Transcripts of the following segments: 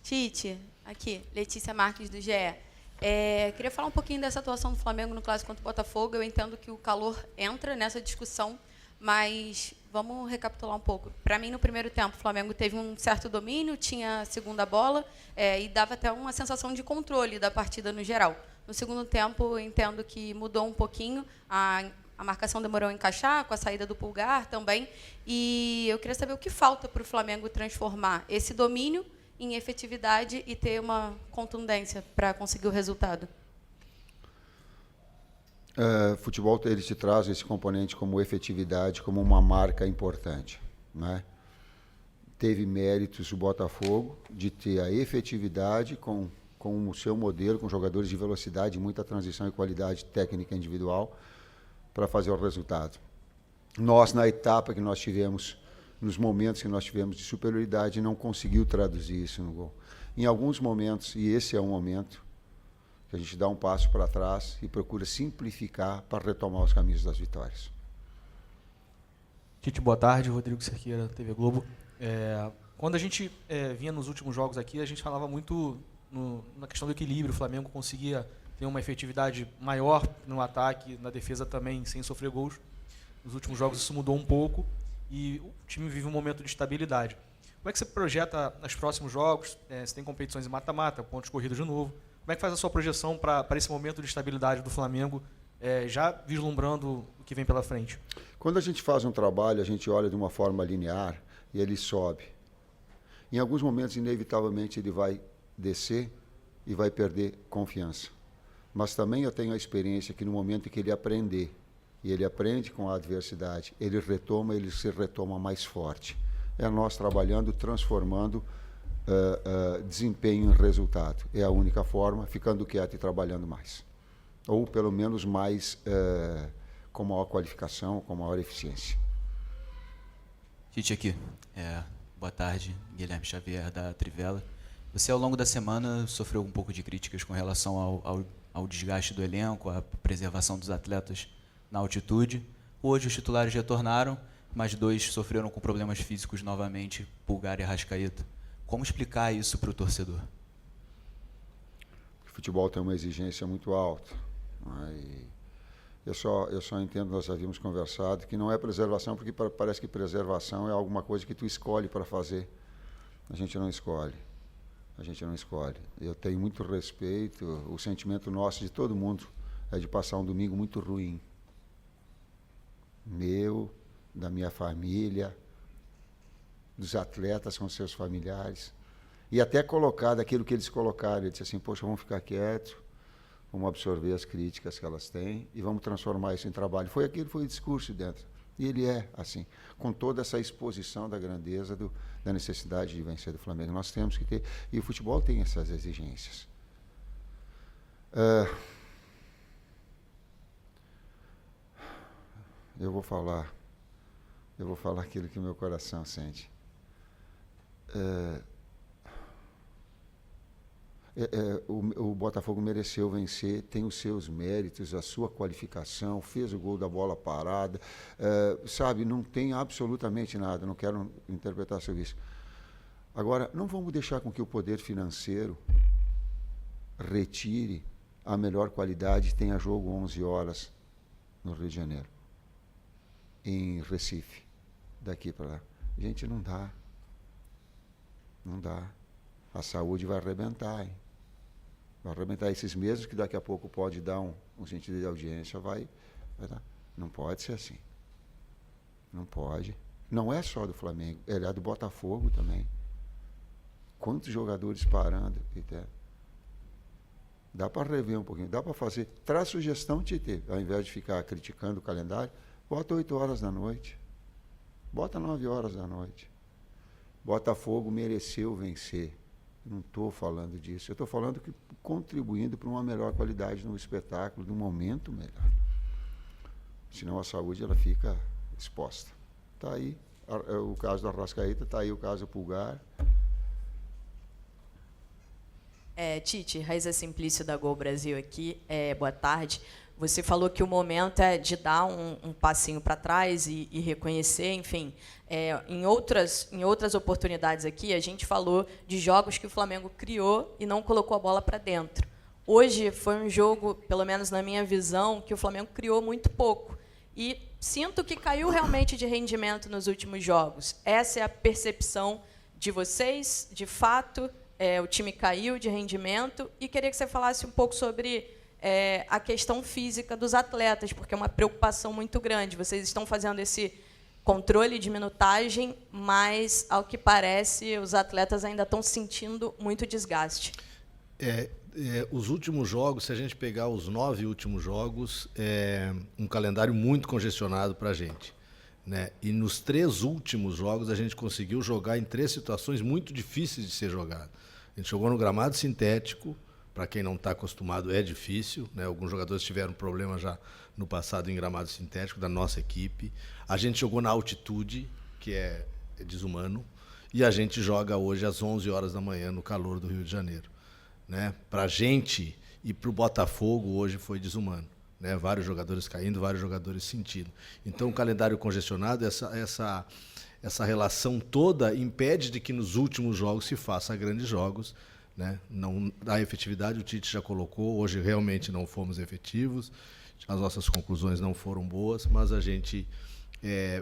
Tite, aqui, Letícia Marques do GE. Queria falar um pouquinho dessa atuação do Flamengo no clássico contra o Botafogo. Eu entendo que o calor entra nessa discussão, mas vamos recapitular um pouco. Para mim, no primeiro tempo, o Flamengo teve um certo domínio, tinha a segunda bola e dava até uma sensação de controle da partida no geral. No segundo tempo, eu entendo que mudou um pouquinho, a marcação demorou a encaixar, com a saída do Pulgar também, e eu queria saber o que falta para o Flamengo transformar esse domínio em efetividade e ter uma contundência para conseguir o resultado. Futebol, ele te traz esse componente como efetividade, como uma marca importante, né? Teve méritos o Botafogo de ter a efetividade com o seu modelo, com jogadores de velocidade, muita transição e qualidade técnica individual para fazer o resultado. Nós, na etapa que nós tivemos, nos momentos que nós tivemos de superioridade, não conseguiu traduzir isso no gol. Em alguns momentos, e esse é um momento, que a gente dá um passo para trás e procura simplificar para retomar os caminhos das vitórias. Tite, boa tarde. Rodrigo Cerqueira, TV Globo. Quando a gente vinha nos últimos jogos aqui, a gente falava muito na questão do equilíbrio. O Flamengo conseguia ter uma efetividade maior no ataque, na defesa também, sem sofrer gols. Nos últimos jogos isso mudou um pouco e o time vive um momento de estabilidade. Como é que você projeta os próximos jogos? Você tem competições em mata-mata, pontos corridos de novo. Como é que faz a sua projeção para esse momento de estabilidade do Flamengo, já vislumbrando o que vem pela frente? Quando a gente faz um trabalho, a gente olha de uma forma linear e ele sobe. Em alguns momentos, inevitavelmente, ele vai descer e vai perder confiança. Mas também eu tenho a experiência que no momento em que ele aprender, e ele aprende com a adversidade, ele se retoma mais forte. É nós trabalhando, transformando desempenho em resultado. É a única forma, ficando quieto e trabalhando mais. Ou pelo menos mais com maior qualificação, com maior eficiência. Tite aqui. Boa tarde, Guilherme Xavier da Trivela. Você ao longo da semana sofreu um pouco de críticas com relação ao desgaste do elenco, à preservação dos atletas na altitude. Hoje os titulares retornaram, mas 2 sofreram com problemas físicos novamente, Pulgar e Arrascaeta. Como explicar isso para o torcedor? O futebol tem uma exigência muito alta. Eu só entendo, nós havíamos conversado, que não é preservação, porque parece que preservação é alguma coisa que tu escolhe para fazer. A gente não escolhe. Eu tenho muito respeito, o sentimento nosso, de todo mundo, é de passar um domingo muito ruim. Meu, da minha família, dos atletas com seus familiares. E até colocar daquilo que eles colocaram. Ele disse assim, poxa, vamos ficar quietos, vamos absorver as críticas que elas têm e vamos transformar isso em trabalho. Foi o discurso dentro. E ele é assim, com toda essa exposição da grandeza da necessidade de vencer do Flamengo. Nós temos que ter, e o futebol tem essas exigências. Eu vou falar aquilo que o meu coração sente. O Botafogo mereceu vencer, tem os seus méritos, a sua qualificação, fez o gol da bola parada, sabe, não tem absolutamente nada, não quero interpretar sobre isso. Agora, não vamos deixar com que o poder financeiro retire a melhor qualidade e tenha jogo 11 horas no Rio de Janeiro, em Recife, daqui para lá. Gente, não dá. Não dá. A saúde vai arrebentar, hein? Vai arrebentar esses mesmos que daqui a pouco pode dar um sentido de audiência, vai dar. Não pode ser assim. Não pode. Não é só do Flamengo, é do Botafogo também. Quantos jogadores parando? Dá para rever um pouquinho, dá para fazer. Traz sugestão, Tite, ao invés de ficar criticando o calendário, bota 8 horas da noite. Bota 9 horas da noite. Botafogo mereceu vencer. Não estou falando disso. Eu estou falando que contribuindo para uma melhor qualidade no espetáculo, num momento melhor. Senão a saúde ela fica exposta. Está aí o caso do Arrascaeta, está aí o caso do Pulgar. Tite, Raíza Simplício da Gol Brasil aqui. Boa tarde. Você falou que o momento é de dar um passinho para trás e reconhecer, enfim. Em outras oportunidades aqui, a gente falou de jogos que o Flamengo criou e não colocou a bola para dentro. Hoje foi um jogo, pelo menos na minha visão, que o Flamengo criou muito pouco. E sinto que caiu realmente de rendimento nos últimos jogos. Essa é a percepção de vocês, de fato, o time caiu de rendimento. E queria que você falasse um pouco sobre a questão física dos atletas, porque é uma preocupação muito grande. Vocês estão fazendo esse controle de minutagem, mas, ao que parece, os atletas ainda estão sentindo muito desgaste. Os últimos jogos, se a gente pegar os 9 últimos jogos, é um calendário muito congestionado para a gente, né? E nos 3 últimos jogos a gente conseguiu jogar em 3 situações muito difíceis de ser jogado. A gente jogou no gramado sintético, para quem não está acostumado é difícil, né? Alguns jogadores tiveram problema já no passado em gramado sintético da nossa equipe. A gente jogou na altitude, que é desumano, e a gente joga hoje às 11 horas da manhã no calor do Rio de Janeiro, né? Para a gente e para o Botafogo hoje foi desumano, né? Vários jogadores caindo, vários jogadores sentindo. Então o calendário congestionado, essa relação toda impede de que nos últimos jogos se faça grandes jogos, né? Não, a efetividade o Tite já colocou, hoje realmente não fomos efetivos, as nossas conclusões não foram boas, mas a gente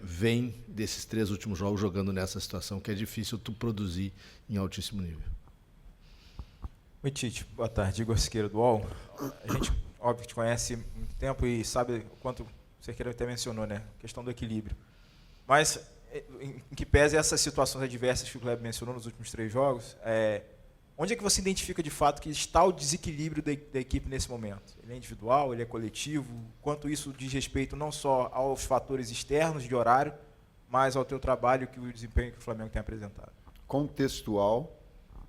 vem desses 3 últimos jogos jogando nessa situação que é difícil tu produzir em altíssimo nível. Oi, Tite. Boa tarde. Igor Siqueira, do UOL. A gente, óbvio, te conhece há muito tempo e sabe o quanto o Siqueira até mencionou, né? A questão do equilíbrio. Mas, em que pese essas situações adversas que o Kleber mencionou nos últimos 3 jogos, onde é que você identifica, de fato, que está o desequilíbrio da equipe nesse momento? Ele é individual, ele é coletivo? Quanto isso diz respeito não só aos fatores externos de horário, mas ao teu trabalho e o desempenho que o Flamengo tem apresentado? Contextual,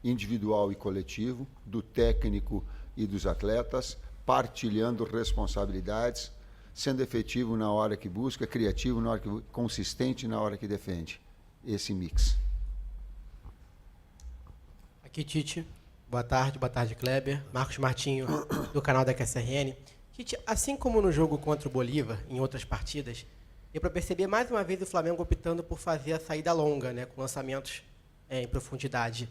individual e coletivo, do técnico e dos atletas, partilhando responsabilidades, sendo efetivo na hora que busca, criativo na hora que consistente na hora que defende. Esse mix. Aqui, Tite. Boa tarde, Kleber. Marcos Martinho, do canal da QSRN. Tite, assim como no jogo contra o Bolívar, em outras partidas, deu para perceber mais uma vez o Flamengo optando por fazer a saída longa, né, com lançamentos em profundidade.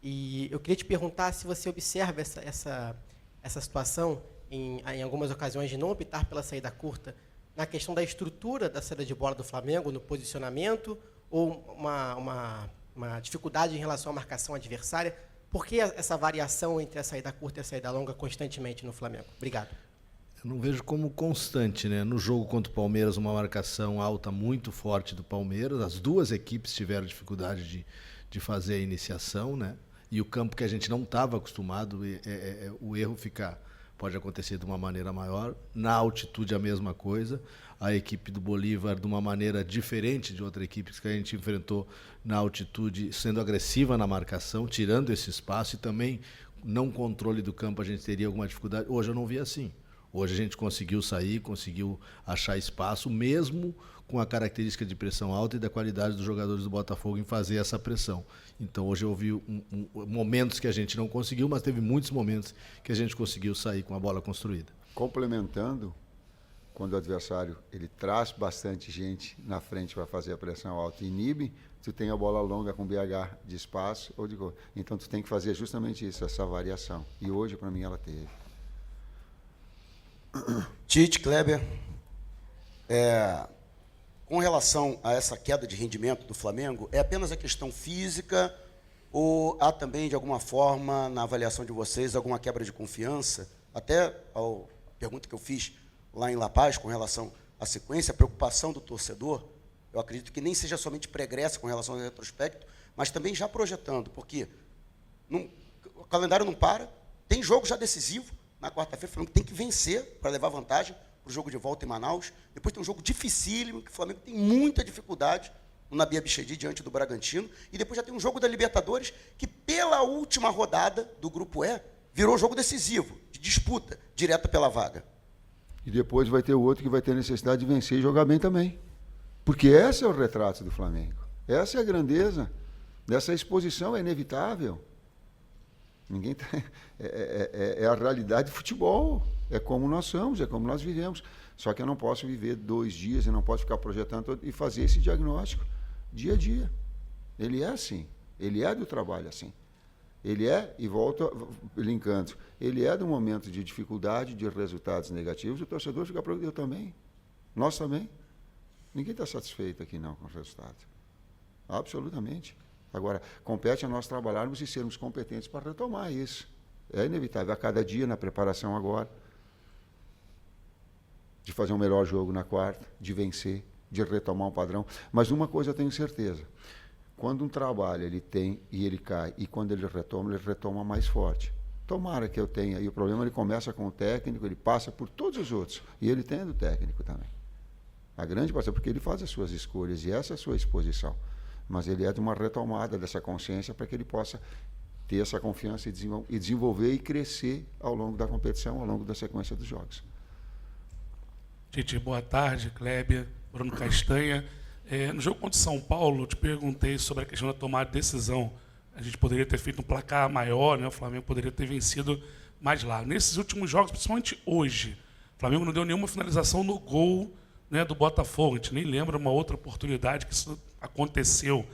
E eu queria te perguntar se você observa essa situação, em algumas ocasiões, de não optar pela saída curta, na questão da estrutura da saída de bola do Flamengo, no posicionamento, ou uma dificuldade em relação à marcação adversária. Por que essa variação entre a saída curta e a saída longa constantemente no Flamengo? Obrigado. Eu não vejo como constante, né? No jogo contra o Palmeiras, uma marcação alta muito forte do Palmeiras. As duas equipes tiveram dificuldade de fazer a iniciação, né? E o campo que a gente não estava acostumado, o erro pode acontecer de uma maneira maior. Na altitude, a mesma coisa. A equipe do Bolívar, de uma maneira diferente de outra equipe que a gente enfrentou na altitude, sendo agressiva na marcação, tirando esse espaço, e também não controle do campo a gente teria alguma dificuldade. Hoje eu não vi assim. Hoje a gente conseguiu sair, conseguiu achar espaço, mesmo com a característica de pressão alta e da qualidade dos jogadores do Botafogo em fazer essa pressão. Então hoje eu vi momentos que a gente não conseguiu, mas teve muitos momentos que a gente conseguiu sair com a bola construída. Complementando, quando o adversário ele traz bastante gente na frente para fazer a pressão alta e inibe, tu tem a bola longa com BH de espaço ou de gol. Então tu tem que fazer justamente isso, essa variação. E hoje, para mim, ela teve. Tite, Kleber, com relação a essa queda de rendimento do Flamengo, é apenas a questão física ou há também, de alguma forma, na avaliação de vocês, alguma quebra de confiança? Até a pergunta que eu fiz lá em La Paz, com relação à sequência, a preocupação do torcedor, eu acredito que nem seja somente pregressa com relação ao retrospecto, mas também já projetando, porque o calendário não para, tem jogo já decisivo, na quarta-feira o Flamengo tem que vencer para levar vantagem para o jogo de volta em Manaus, depois tem um jogo dificílimo, que o Flamengo tem muita dificuldade, no Nabi Abichedi, diante do Bragantino, e depois já tem um jogo da Libertadores, que pela última rodada do Grupo E, virou jogo decisivo, de disputa, direta pela vaga. E depois vai ter o outro que vai ter necessidade de vencer e jogar bem também. Porque esse é o retrato do Flamengo. Essa é a grandeza. Dessa exposição é inevitável. Ninguém tá, é a realidade do futebol. É como nós somos, é como nós vivemos. Só que eu não posso viver 2 dias, eu não posso ficar projetando e fazer esse diagnóstico dia a dia. Ele é assim. Ele é do trabalho assim. Ele é, e volto linkando, ele é do momento de dificuldade, de resultados negativos, o torcedor fica preocupado, eu também. Nós também. Ninguém está satisfeito aqui não com o resultado. Absolutamente. Agora, compete a nós trabalharmos e sermos competentes para retomar isso. É inevitável. A cada dia, na preparação agora, de fazer um melhor jogo na quarta, de vencer, de retomar um padrão. Mas uma coisa eu tenho certeza. Quando um trabalho ele tem e ele cai, e quando ele retoma mais forte. Tomara que eu tenha. E o problema ele começa com o técnico, ele passa por todos os outros. E ele tem do técnico também. A grande parte, porque ele faz as suas escolhas e essa é a sua exposição. Mas ele é de uma retomada dessa consciência para que ele possa ter essa confiança e desenvolver e crescer ao longo da competição, ao longo da sequência dos jogos. Tite, boa tarde. Kleber, Bruno Castanha. No jogo contra o São Paulo, eu te perguntei sobre a questão da tomada de decisão. A gente poderia ter feito um placar maior, né? O Flamengo poderia ter vencido mais lá. Nesses últimos jogos, principalmente hoje, o Flamengo não deu nenhuma finalização no gol, né, do Botafogo. A gente nem lembra uma outra oportunidade que isso aconteceu.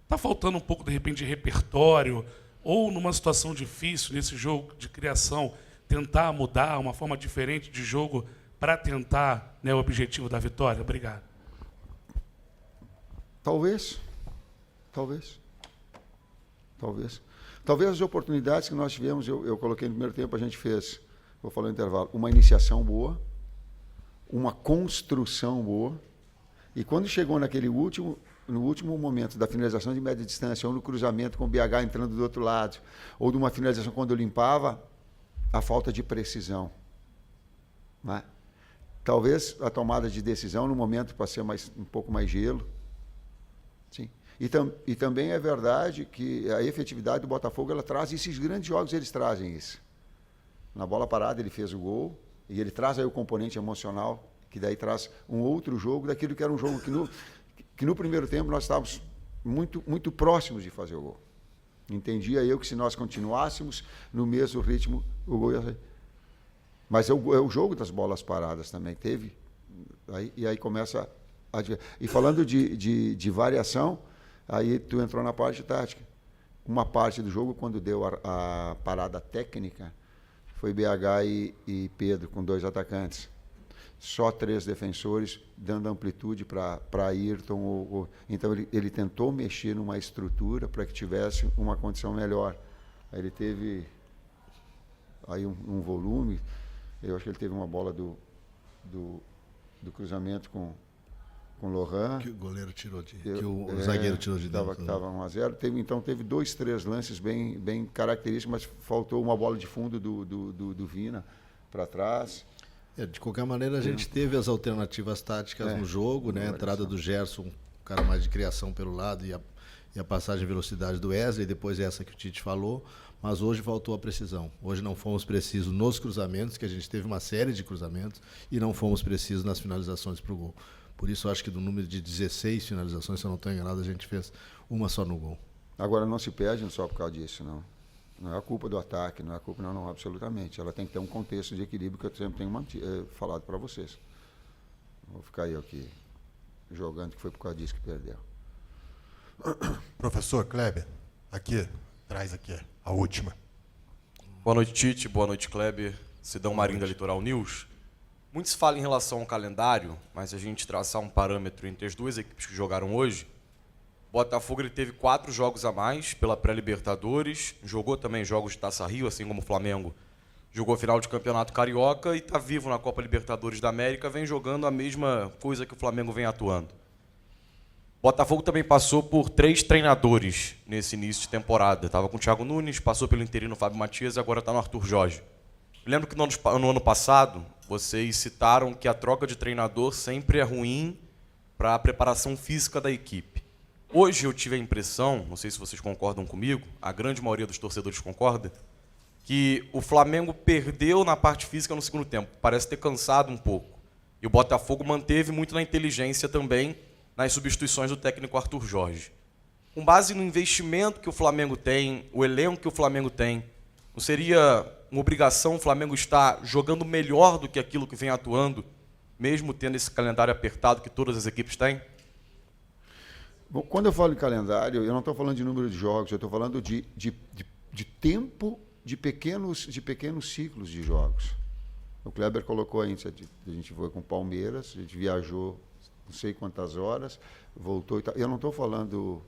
Está faltando um pouco, de repente, de repertório, ou numa situação difícil, nesse jogo de criação, tentar mudar uma forma diferente de jogo para tentar, né, o objetivo da vitória? Obrigado. Talvez. Talvez as oportunidades que nós tivemos, eu coloquei no primeiro tempo, a gente fez, vou falar no intervalo, uma iniciação boa, uma construção boa, e quando chegou no último momento da finalização de média distância, ou no cruzamento com o BH entrando do outro lado, ou de uma finalização quando eu limpava, a falta de precisão. Né? Talvez a tomada de decisão no momento para ser um pouco mais gelo. Sim. E também é verdade que a efetividade do Botafogo, ela traz esses grandes jogos, eles trazem isso. Na bola parada ele fez o gol, e ele traz aí o componente emocional, que daí traz um outro jogo, daquilo que era um jogo que no primeiro tempo nós estávamos muito, muito próximos de fazer o gol. Entendia eu que se nós continuássemos no mesmo ritmo, o gol ia sair. Mas é o jogo das bolas paradas também, teve. E aí começa a... E falando de variação, aí tu entrou na parte tática. Uma parte do jogo, quando deu a parada técnica, foi BH e Pedro, com 2 atacantes. Só 3 defensores, dando amplitude para Ayrton. Então, ele tentou mexer numa estrutura para que tivesse uma condição melhor. Aí ele teve aí um volume. Eu acho que ele teve uma bola do cruzamento com o Lohan. Que o goleiro tirou o zagueiro tirou de dentro. Estava 1-0. Então teve 2, 3 lances bem característicos, mas faltou uma bola de fundo do Vina para trás. De qualquer maneira, a gente teve as alternativas táticas no jogo, né? A entrada do Gerson, um cara mais de criação pelo lado, e a passagem de velocidade do Wesley, depois essa que o Tite falou. Mas hoje faltou a precisão. Hoje não fomos precisos nos cruzamentos, que a gente teve uma série de cruzamentos, e não fomos precisos nas finalizações para o gol. Por isso, acho que do número de 16 finalizações, se eu não estou enganado, a gente fez uma só no gol. Agora, não se perde só por causa disso, não. Não é a culpa do ataque, não é a culpa, não, absolutamente. Ela tem que ter um contexto de equilíbrio que eu sempre tenho falado para vocês. Não vou ficar eu aqui jogando, que foi por causa disso que perdeu. Professor Kleber, traz aqui a última. Boa noite, Tite. Boa noite, Kleber. Sidão Marinho da Litoral News. Muito se fala em relação ao calendário, mas se a gente traçar um parâmetro entre as 2 equipes que jogaram hoje, Botafogo ele teve 4 jogos a mais pela pré-Libertadores, jogou também jogos de Taça Rio, assim como o Flamengo jogou final de Campeonato Carioca e está vivo na Copa Libertadores da América, vem jogando a mesma coisa que o Flamengo vem atuando. Botafogo também passou por 3 treinadores nesse início de temporada. Estava com o Thiago Nunes, passou pelo interino Fábio Matias e agora está no Arthur Jorge. Eu lembro que no ano passado, vocês citaram que a troca de treinador sempre é ruim para a preparação física da equipe. Hoje eu tive a impressão, não sei se vocês concordam comigo, a grande maioria dos torcedores concorda, que o Flamengo perdeu na parte física no segundo tempo. Parece ter cansado um pouco. E o Botafogo manteve muito na inteligência também nas substituições do técnico Arthur Jorge. Com base no investimento que o Flamengo tem, o elenco que o Flamengo tem, Não seria uma obrigação o Flamengo estar jogando melhor do que aquilo que vem atuando, mesmo tendo esse calendário apertado que todas as equipes têm? Bom, quando eu falo em calendário, eu não estou falando de número de jogos, eu estou falando de tempo de pequenos ciclos de jogos. O Kleber colocou aí, a gente foi com o Palmeiras, a gente viajou não sei quantas horas, voltou e tal. Eu não estou falando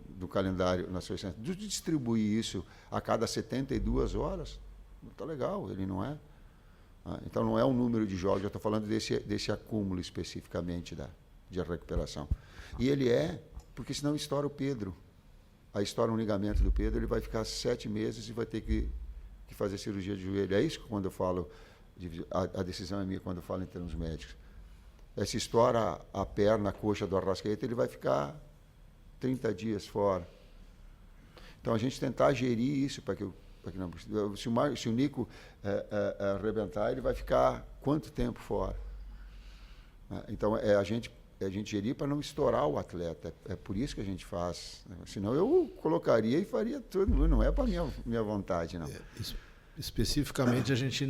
do calendário na sua essência, de distribuir isso a cada 72 horas, não está legal, ele não é. Então não é um número de jogos, eu estou falando desse acúmulo especificamente de recuperação. E ele porque senão estoura o Pedro. Aí estoura um ligamento do Pedro, ele vai ficar 7 meses e vai ter que fazer cirurgia de joelho. É isso que quando eu falo, a decisão é minha quando eu falo em termos médicos. Se estoura a perna, a coxa do Arrascaeta, ele vai ficar 30 dias fora. Então a gente tentar gerir isso para que não, se o Nico arrebentar, ele vai ficar quanto tempo fora? Então a gente gerir para não estourar o atleta. É por isso que a gente faz. Senão eu colocaria e faria tudo. Não é para minha vontade, não. Especificamente, a gente,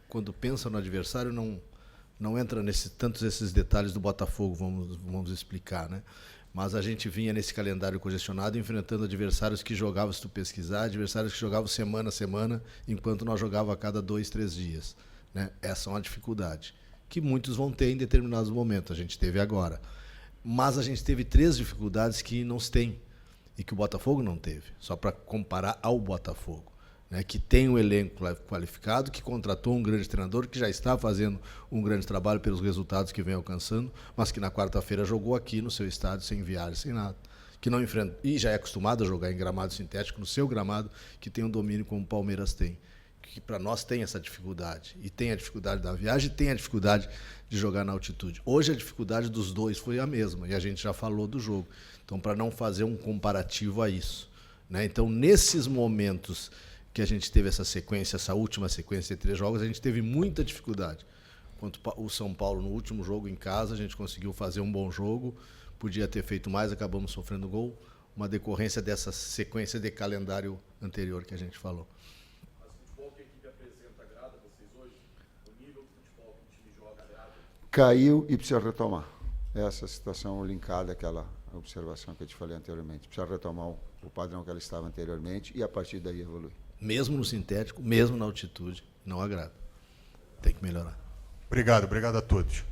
quando pensa no adversário, não entra tantos esses detalhes do Botafogo, vamos explicar, né? Mas a gente vinha nesse calendário congestionado enfrentando adversários que jogavam, se tu pesquisar, adversários que jogavam semana a semana, enquanto nós jogávamos a cada 2, 3 dias. Né? Essa é uma dificuldade que muitos vão ter em determinados momentos. A gente teve agora. Mas a gente teve 3 dificuldades que não se tem e que o Botafogo não teve, só para comparar ao Botafogo. Né, que tem um elenco qualificado, que contratou um grande treinador, que já está fazendo um grande trabalho pelos resultados que vem alcançando, mas que na quarta-feira jogou aqui no seu estádio, sem viagem, sem nada. Que não enfrenta, e já é acostumado a jogar em gramado sintético, no seu gramado, que tem um domínio como o Palmeiras tem. Que para nós tem essa dificuldade. E tem a dificuldade da viagem, e tem a dificuldade de jogar na altitude. Hoje a dificuldade dos dois foi a mesma, e a gente já falou do jogo. Então, para não fazer um comparativo a isso. Né? Então, nesses momentos que a gente teve essa última sequência de 3 jogos, a gente teve muita dificuldade. Quanto o São Paulo, no último jogo em casa, a gente conseguiu fazer um bom jogo, podia ter feito mais, acabamos sofrendo gol, uma decorrência dessa sequência de calendário anterior que a gente falou. Mas o futebol que a equipe apresenta agrada vocês hoje? O nível do futebol que o time joga agrada? Caiu e precisa retomar. Essa situação linkada àquela observação que eu te falei anteriormente. Precisa retomar o padrão que ela estava anteriormente e a partir daí evoluir. Mesmo no sintético, mesmo na altitude, não agrada. Tem que melhorar. Obrigado a todos.